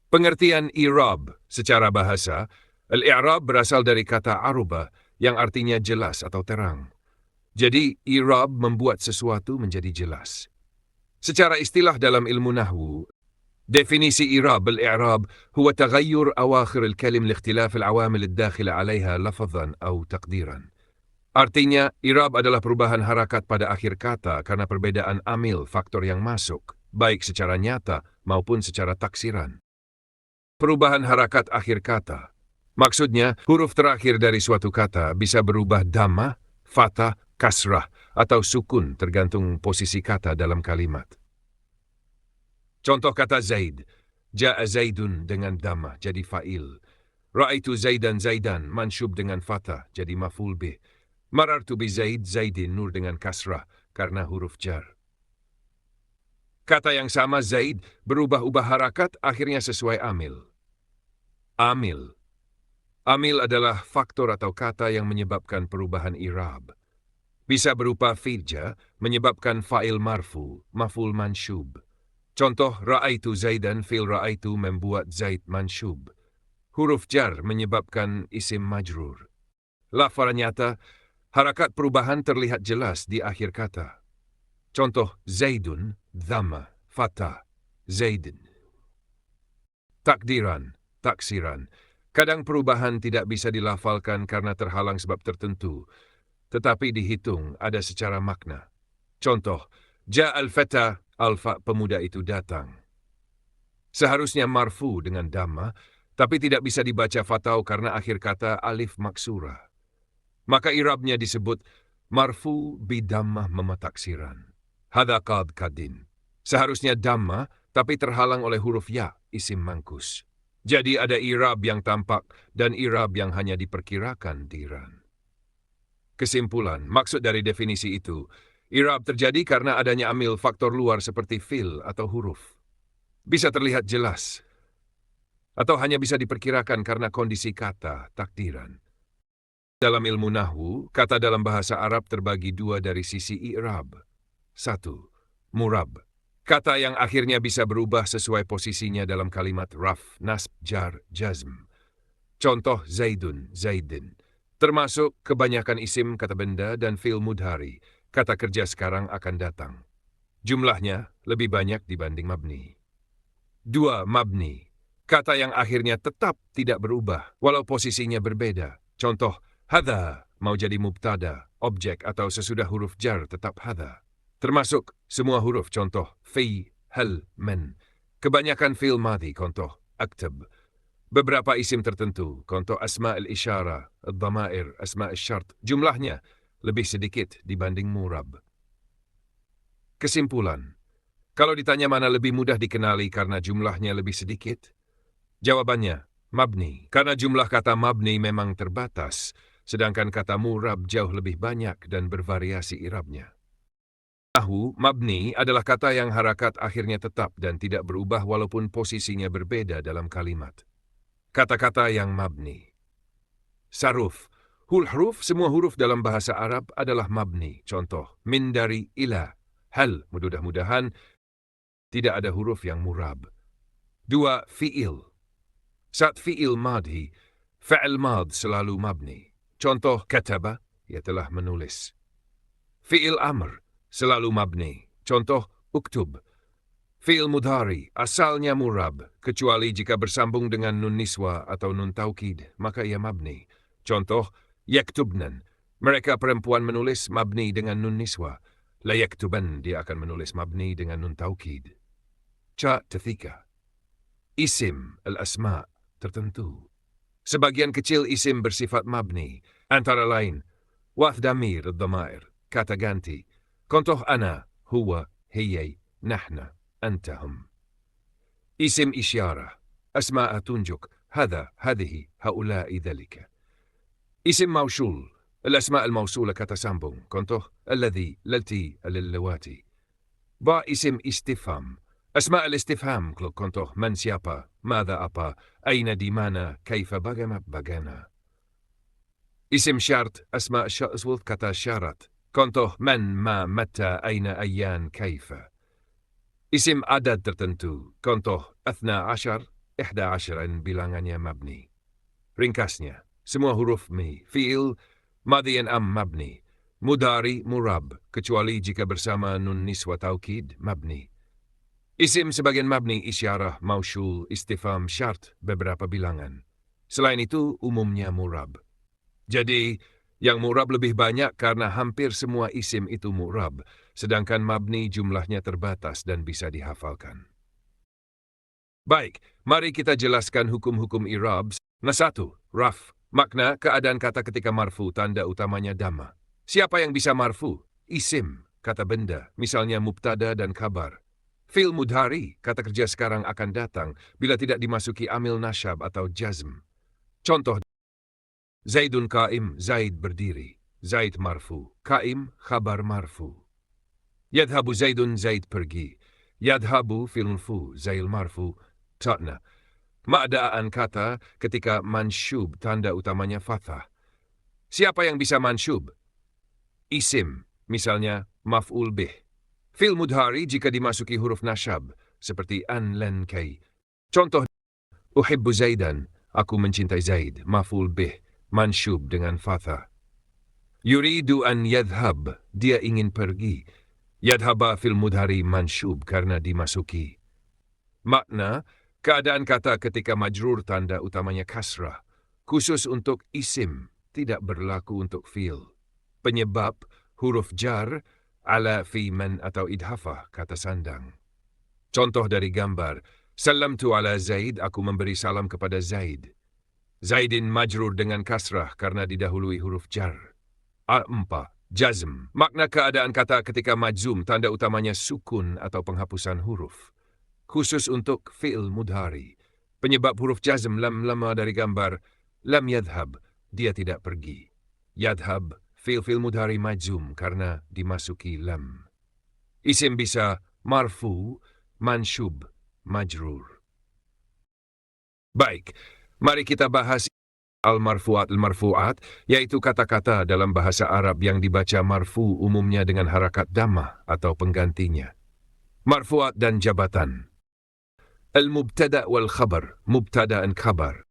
Pengertian i'rab secara bahasa, al-i'rab berasal dari kata aruba yang artinya jelas atau terang. Jadi, i'rab membuat sesuatu menjadi jelas. Secara istilah dalam ilmu nahwu, definisi i'rab al-i'rab huwa taghayyur awakhir al-kalim liikhtilaf al-awamil ad-dakhila 'alayha lafadhan atau taqdiran. Artinya, i'rab adalah perubahan harakat pada akhir kata karena perbedaan amil faktor yang masuk, baik secara nyata maupun secara taksiran. Perubahan harakat akhir kata. Maksudnya, huruf terakhir dari suatu kata bisa berubah dhammah, fathah, kasrah, atau sukun tergantung posisi kata dalam kalimat. Contoh kata Zaid. Ja'a Zaidun dengan dhammah jadi fa'il. Ra'aitu Zaidan Zaidan mansyub dengan fathah jadi maf'ul bih. Marartu bi Zaid Zaidin nur dengan kasrah karena huruf jar. Kata yang sama Zaid berubah-ubah harakat akhirnya sesuai amil. Amil. Amil adalah faktor atau kata yang menyebabkan perubahan i'rab. Bisa berupa fi'ja, menyebabkan fa'il marfu, maf'ul mansyub. Contoh, ra'aitu Zaidan fi'il ra'aitu membuat Zaid mansyub. Huruf jar menyebabkan isim majrur. Lafaz nyata, harakat perubahan terlihat jelas di akhir kata. Contoh, Zaidun, dhammah, fathah, Zaidin. Takdiran, taksiran. Kadang perubahan tidak bisa dilafalkan karena terhalang sebab tertentu, tetapi dihitung ada secara makna. Contoh, Ja'al fata, alfa pemuda itu datang. Seharusnya marfu dengan dhammah, tapi tidak bisa dibaca fatau karena akhir kata alif maksura. Maka i'rabnya disebut marfu bidammah memataksiran. Hadza qad kadin. Seharusnya dhammah, tapi terhalang oleh huruf ya, isim mangkus. Jadi ada i'rab yang tampak dan i'rab yang hanya diperkirakan diran. Kesimpulan, maksud dari definisi itu, i'rab terjadi karena adanya amil faktor luar seperti fil atau huruf. Bisa terlihat jelas, atau hanya bisa diperkirakan karena kondisi kata, takdiran. Dalam ilmu nahwu, kata dalam bahasa Arab terbagi dua dari sisi i'rab. 1. Murab. Kata yang akhirnya bisa berubah sesuai posisinya dalam kalimat raf, nasb, jar, jazm. Contoh Zaidun, Zaidin. Termasuk kebanyakan isim kata benda dan fi'il mudhari. Kata kerja sekarang akan datang. Jumlahnya lebih banyak dibanding mabni. 2. Mabni. Kata yang akhirnya tetap tidak berubah, walau posisinya berbeda. Contoh, hadza mau jadi mubtada, objek atau sesudah huruf jar tetap hadza. Termasuk semua huruf contoh fi, hal, men. Kebanyakan fi'il madhi contoh aktab. Beberapa isim tertentu contoh asma' al-isyara, al-dhamair, asma' al-syart. Jumlahnya lebih sedikit dibanding murab. Kesimpulan. Kalau ditanya mana lebih mudah dikenali karena jumlahnya lebih sedikit? Jawabannya, mabni. Karena jumlah kata mabni memang terbatas, sedangkan kata murab jauh lebih banyak dan bervariasi i'rabnya. Nahwu, mabni adalah kata yang harakat akhirnya tetap dan tidak berubah walaupun posisinya berbeda dalam kalimat. Kata-kata yang mabni. Saruf. Huruf, semua huruf dalam bahasa Arab adalah mabni. Contoh, min dari ila. Hal, mudah-mudahan tidak ada huruf yang murab. 2. Fi'il. Saat fi'il madhi, fa'il mad selalu mabni. Contoh, kataba, ia telah menulis. Fi'il amr, selalu mabni. Contoh, uktub. Fi'il mudhari, asalnya murab, kecuali jika bersambung dengan nun niswa atau nun taukid, maka ia mabni. Contoh, yaktubnan. Mereka perempuan menulis mabni dengan nun niswa. La yaktuban, dia akan menulis mabni dengan nun taukid. Ca tathika. Isim, al-asma' tertentu. Sebagian kecil isim bersifat mabni, antara lain, wath damir al-dhamair, kata ganti. Contoh ana, huwa, hiyay, nahna, antahum. Isim isyarah, asma'a tunjuk, hadha, hadhihi, haula'i dhalika. Isim mausul, al-asma' al-mausula kata sambung. Contoh, alladhi, lalti, alillawati. Ba isim istifham. Asma' al-istifham, contoh, man siapa, madha apa, aina di mana, kaifa bagaimana. Isim syart, asma' sya'zwuth kata syarat. Contoh, man, ma, mata, aina, ayyan, kaifa. Isim adad tertentu. Contoh, athna ashar, 11 bilangannya mabni. Ringkasnya, semua huruf mi, fi'il, madhi and am mabni. Mudhari, murab, kecuali jika bersama nun niswa taukid, mabni. Isim sebagian mabni, isyarah, mausyul, istifham, syart, beberapa bilangan. Selain itu, umumnya murab. Jadi, yang murab lebih banyak karena hampir semua isim itu murab, sedangkan mabni jumlahnya terbatas dan bisa dihafalkan. Baik, mari kita jelaskan hukum-hukum i'rab. Nah, 1. Raf. Makna keadaan kata ketika marfu, tanda utamanya dhamma. Siapa yang bisa marfu? Isim, kata benda, misalnya mubtada dan kabar. Fi'il mudhari, kata kerja sekarang akan datang, bila tidak dimasuki amil nasyab atau jazm. Contoh, Zaidun qaim, Zaid berdiri. Zaid marfu, qaim, khabar marfu. Yadhabu Zaidun, Zaid pergi. Yadhabu fi'il fu, Zail marfu, tatna. Ma'da'an kata ketika mansyub, tanda utamanya fathah. Siapa yang bisa mansyub? Isim, misalnya maf'ul bih. Fi'il mudhari jika dimasuki huruf nasyab, seperti an, len, kay. Contoh, uhibbu Zaidan, aku mencintai Zaid, maf'ul bih, mansyub dengan fathah. Yuridu an yadhhab, dia ingin pergi. Yadhaba fi'il mudhari mansyub karena dimasuki. Makna, keadaan kata ketika majrur tanda utamanya kasrah, khusus untuk isim, tidak berlaku untuk fi'il. Penyebab, huruf jar, ala, fi, man, atau idhafah, kata sandang. Contoh dari gambar, salamtu ala Zaid, aku memberi salam kepada Zaid. Zaidin majrur dengan kasrah karena didahului huruf jar. A4. Jazm. Makna keadaan kata ketika majzum, tanda utamanya sukun atau penghapusan huruf. Khusus untuk fi'il mudhari. Penyebab huruf jazm lam lama dari gambar, lam yadhhab, dia tidak pergi. Yadhhab, fi'il mudhari majzum karena dimasuki lam. Isim bisa marfu, mansyub, majrur. Baik, mari kita bahas al-marfu'at, yaitu kata-kata dalam bahasa Arab yang dibaca marfu umumnya dengan harakat dhammah atau penggantinya. Marfu'at dan jabatan. Al-mubtada' wal khabar, mubtada' dan khabar.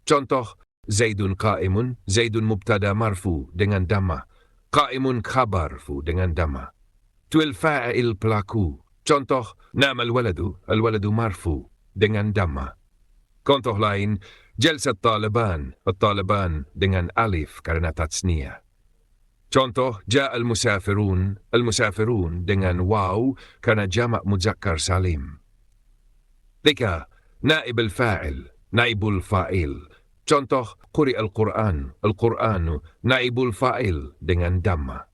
Contoh, Zaidun qa'imun, Zaidun mubtada' marfu dengan dhammah, qa'imun khabar fu dengan dhammah. Tuil fa'il pelaku. Contoh, nama al-waladu marfu dengan dhammah. Contoh lain, jalsat taliban, al-taliban dengan alif karena tatsniyah. Contoh, ja'al al-musafirun dengan waw karena jamak muzakkar salim. 3. Naib al-fa'il, naibul fa'il. Contoh, quri al-Qur'an, al-Qur'anu, naibul fa'il dengan dhamma.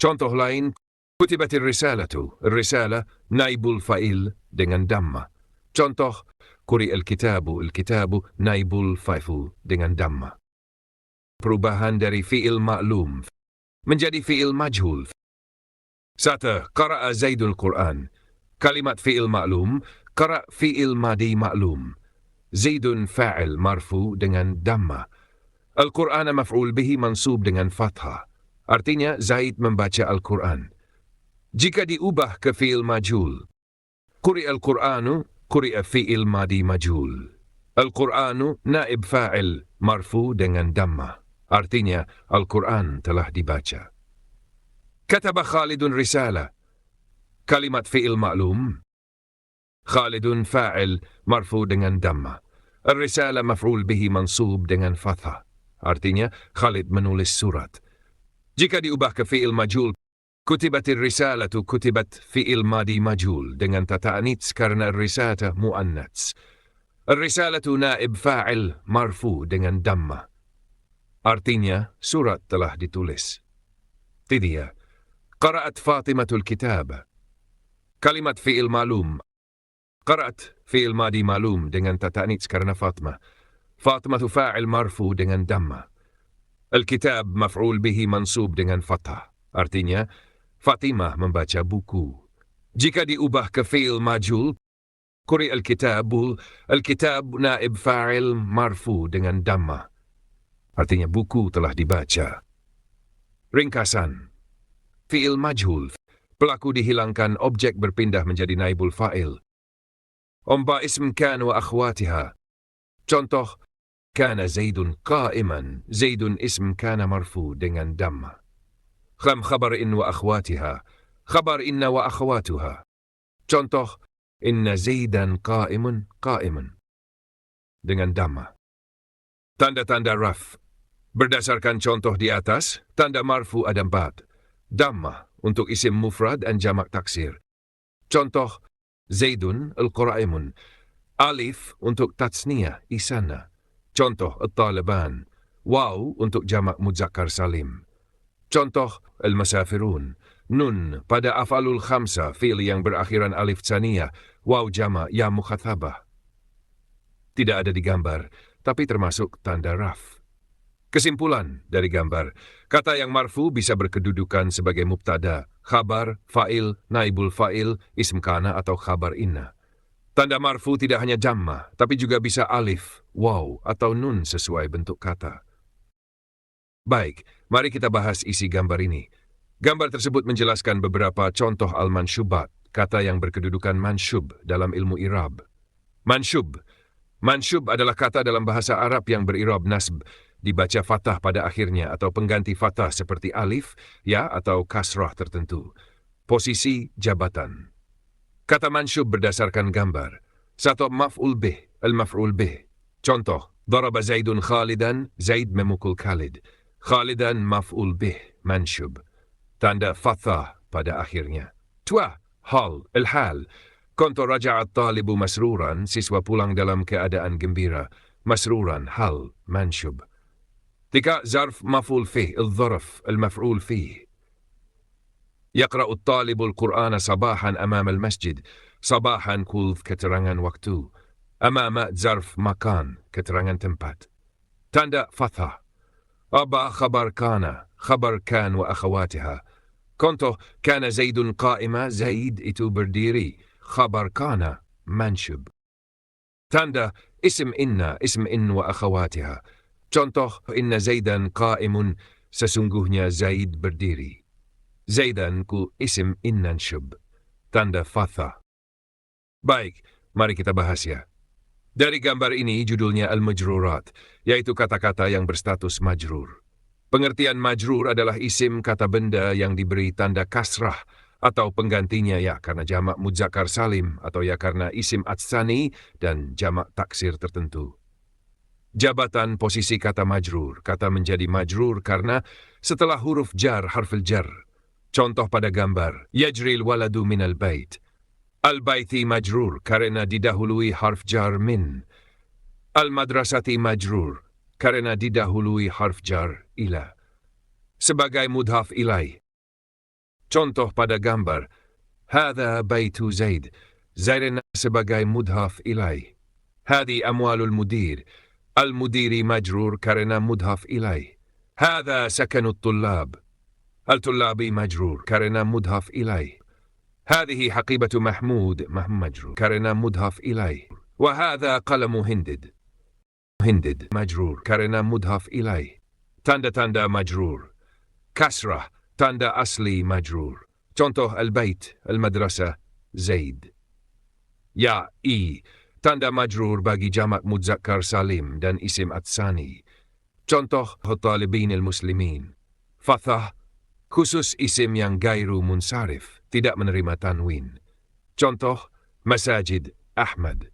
Contoh lain, kutibatir risalatu, risala, naibul fa'il dengan dhamma. Contoh, quri al-kitabu, naibul fa'il dengan dhamma. Perubahan dari fi'il ma'lum menjadi fi'il majhul. 1. Qara'a Zaidul Qur'an. Kalimat fi'il ma'lum, qara' fi'il madi ma'lum. Zaidun fa'il marfu dengan dhamma. Al-Qur'an maf'ul bihi mansub dengan fathah. Artinya Zaid membaca Al-Qur'an. Jika diubah ke fi'il majhul, quri al-Qur'anu, quri fi'il madi majhul. Al-Qur'anu naib fa'il marfu dengan dhamma. Artinya Al-Qur'an telah dibaca. Kataba Khalidun risala. Kalimat fi'il ma'lum. Khalidun fa'il marfu dengan dhamma. Ar-risala maf'ul bihi mansub dengan fathah. Artinya Khalid menulis surat. Jika diubah ke fi'il majhul, kutibatir risalatu, kutibat fi'il madi majhul dengan tata anits karena risalata muannats. Ar-risalatu naib fa'il marfu dengan dhamma. Artinya surat telah ditulis. 3. Qara'at Fatimatul kitab. Kalimat fi'il ma'lum. Qara'at fi'il madi ma'lum dengan tata anits karena Fatimah. Fatimatu fa'il marfu dengan dhamma. Al-kitab maf'ul bihi mansub dengan fathah. Artinya Fatimah membaca buku. Jika diubah ke fi'il majhul, quri al-kitabu, al-kitab naib fa'il marfu dengan dhamma. Artinya buku telah dibaca. Ringkasan. Fi'il majhul, pelaku dihilangkan, objek berpindah menjadi naibul fa'il. Omba ism kan wa akhwatiha. Contoh, kana Zaidun qa'iman. Zaidun ism kana marfu dengan damma. Khabar in wa akhwatiha. Khabar inna wa akhwatuha. Contoh, inna Zaidan qa'imun qa'iman. Dengan damma. Tanda-tanda raf. Berdasarkan contoh di atas, tanda marfu ada 4. Damma untuk isim mufrad dan jamak taksir. Contoh, Zaidun al-Qura'imun. Alif untuk tatsniyah, isana. Contoh, at-Taliban. Waw untuk jamak muzakkar salim. Contoh, al-Masafirun. Nun pada af'alul khamsa, fi'il yang berakhiran alif tsaniyah. Waw jamak ya mukhatabah. Tidak ada di gambar, tapi termasuk tanda raf. Kesimpulan dari gambar, kata yang marfu bisa berkedudukan sebagai mubtada, khabar, fa'il, naibul fa'il, ism kana atau khabar inna. Tanda marfu tidak hanya damma, tapi juga bisa alif, waw, atau nun sesuai bentuk kata. Baik, mari kita bahas isi gambar ini. Gambar tersebut menjelaskan beberapa contoh al-manshubat, kata yang berkedudukan mansyub dalam ilmu i'rab. Mansyub. Mansyub adalah kata dalam bahasa Arab yang berirab nasb, dibaca fathah pada akhirnya atau pengganti fathah seperti alif, ya atau kasrah tertentu. Posisi jabatan. Kata mansyub berdasarkan gambar. 1. Maf'ul bih, al-maf'ul bih. Contoh, daraba Zaidun Khalidan, Zaid memukul Khalid. Khalidan maf'ul bih, mansyub. Tanda fathah pada akhirnya. 2. Hal, al-hal. Contoh, raja'at talibu masruran, siswa pulang dalam keadaan gembira. Masruran, hal, mansyub. 3. Zarf maf'ul fih, al-dharf, al-maf'ul fih. Yaqra'u at-talibu al-Qur'ana sabahan amam al-masjid. Sabahan kulf keterangan waktu. Amama zarf makan, keterangan tempat. Tanda fathah. Aba khabar kana, khabar kan wa akhawatiha. Contoh, kana Zaidun qa'ima, Zaid itu berdiri. Khabar kana, mansyub. Tanda ism inna, ism in wa akhawatiha. Contoh, inna Zaidan qa'imun, sesungguhnya Zaid berdiri. Zaidan ku isim innanshyub. Tanda fathah. Baik, mari kita bahas ya. Dari gambar ini judulnya al-majrurat, yaitu kata-kata yang berstatus majrur. Pengertian majrur adalah isim kata benda yang diberi tanda kasrah atau penggantinya ya karena jamak muzakkar salim atau ya karena isim atsani dan jamak taksir tertentu. Jabatan posisi kata majrur. Kata menjadi majrur karena setelah huruf jar harful jar. Contoh pada gambar, yajril waladu minal bait. Al-baiti majrur karena didahului harf jar min. Al-madrasati majrur karena didahului harf jar ila. Sebagai mudhaf ilai. Contoh pada gambar, hadha baitu Zaid. Zaid sebagai mudhaf ilai. Hadi amwalul mudir. Al-mudiri majrur karena mudhaf ilai. Hadha sakanut tullab. Al-tullabi majrur karena mudhaf ilai. هذه حقيبة محمود مجرور كرنا مضاف إليه. وهذا قلم هندد مجرور كرنا مضاف إليه. تanda مجرور. كسرة tanda asli مجرور. contoh البيت المدرسة زيد. Ya i tanda majrur bagi jamak muzakkar salim dan isim atsani. Contoh talibin al-muslimin. Fathah khusus isim yang gairu munsarif, tidak menerima tanwin. Contoh, Masajid Ahmad.